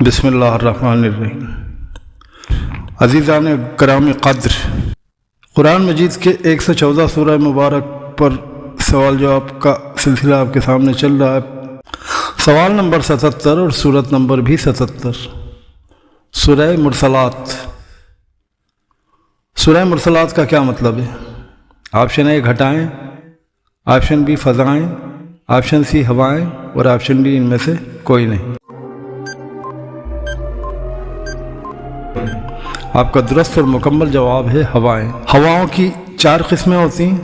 بسم اللہ الرحمن الرحیم۔ عزیزان کرام قدر، قرآن مجید کے 114 سورہ مبارک پر سوال جواب کا سلسلہ آپ کے سامنے چل رہا ہے۔ سوال نمبر 77 اور سورت نمبر بھی 77، سورہ مرسلات۔ سورہ مرسلات کا کیا مطلب ہے؟ آپشن اے گھٹائیں، آپشن بی فضائیں، آپشن سی ہوائیں اور آپشن ڈی ان میں سے کوئی نہیں۔ آپ کا درست اور مکمل جواب ہے ہوائیں۔ ہواؤں کی 4 قسمیں ہوتی ہیں،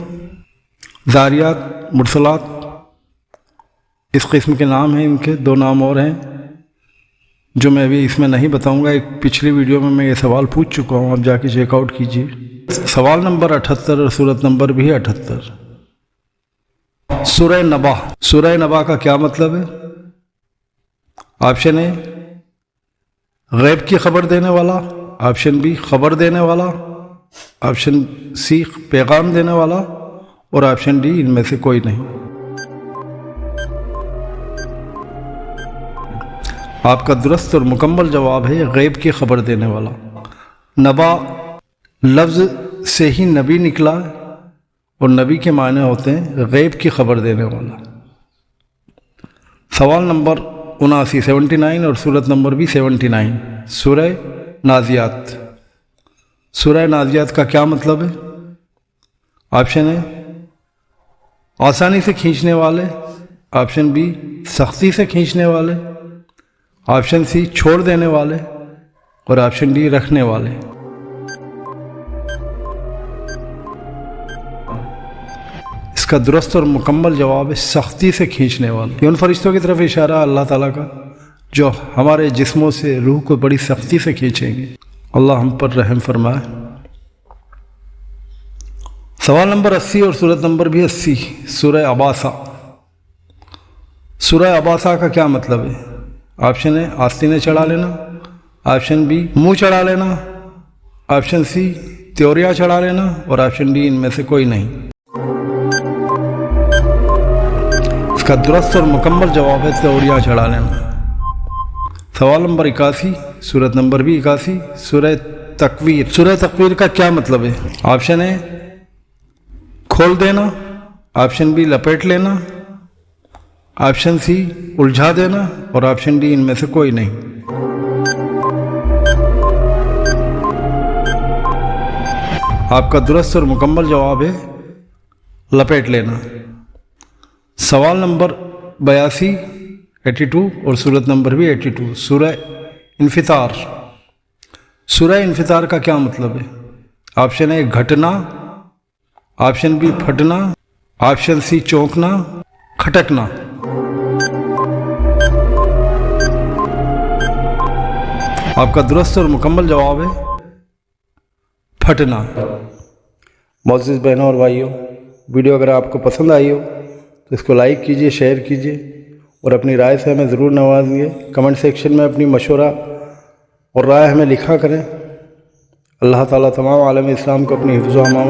ذاریات، مرسلات۔ اس قسم کے نام ہیں، ان کے 2 نام اور ہیں جو میں ابھی اس میں نہیں بتاؤں گا۔ ایک پچھلی ویڈیو میں یہ سوال پوچھ چکا ہوں، آپ جا کے چیک آؤٹ کیجیے۔ سوال نمبر 78 اور سورت نمبر بھی 78۔ سورہ نبا۔ سورہ نبا کا کیا مطلب ہے؟ آپشن اے غیب کی خبر دینے والا، آپشن بی خبر دینے والا، آپشن سی پیغام دینے والا اور آپشن ڈی ان میں سے کوئی نہیں۔ آپ کا درست اور مکمل جواب ہے غیب کی خبر دینے والا۔ نبا لفظ سے ہی نبی نکلا ہے اور نبی کے معنی ہوتے ہیں غیب کی خبر دینے والا۔ سوال نمبر 79 اور سورت نمبر بھی 79، سورہ نازیات۔ سورہ نازیات کا کیا مطلب ہے؟ آپشن اے آسانی سے کھینچنے والے، آپشن بی سختی سے کھینچنے والے، آپشن سی چھوڑ دینے والے اور آپشن ڈی رکھنے والے۔ اس کا درست اور مکمل جواب ہے سختی سے کھینچنے والے۔ یہ ان فرشتوں کی طرف اشارہ اللہ تعالیٰ کا جو ہمارے جسموں سے روح کو بڑی سختی سے کھینچیں گے۔ اللہ ہم پر رحم فرمائے۔ سوال نمبر 80 اور سورت نمبر بھی 80، سورہ عباسہ۔ سورہ عباسہ کا کیا مطلب ہے؟ آپشن اے آستینیں چڑھا لینا، آپشن بی منہ چڑھا لینا، آپشن سی تیوریاں چڑھا لینا اور آپشن ڈی ان میں سے کوئی نہیں۔ اس کا درست اور مکمل جواب ہے تیوریاں چڑھا لینا۔ سوال نمبر 81، سورت نمبر بھی 81، سورہ تکویر۔ سورہ تکویر کا کیا مطلب ہے؟ آپشن اے کھول دینا، آپشن بی لپیٹ لینا، آپشن سی الجھا دینا اور آپشن ڈی ان میں سے کوئی نہیں۔ آپ کا درست اور مکمل جواب ہے لپیٹ لینا۔ سوال نمبر 82 82 اور سورت نمبر بھی 82، سورہ انفطار۔ سورہ انفطار کا کیا مطلب ہے؟ آپشن اے گھٹنا، آپشن بی پھٹنا، آپشن سی چونکنا، کھٹکنا۔ آپ کا درست اور مکمل جواب ہے پھٹنا۔ معزز بہنوں اور بھائیوں، ویڈیو اگر آپ کو پسند آئی ہو تو اس کو لائک کیجیے، شیئر کیجیے اور اپنی رائے سے ہمیں ضرور نوازیے۔ کمنٹ سیکشن میں اپنی مشورہ اور رائے ہمیں لکھا کریں۔ اللہ تعالیٰ تمام عالم اسلام کو اپنی حفظ و امان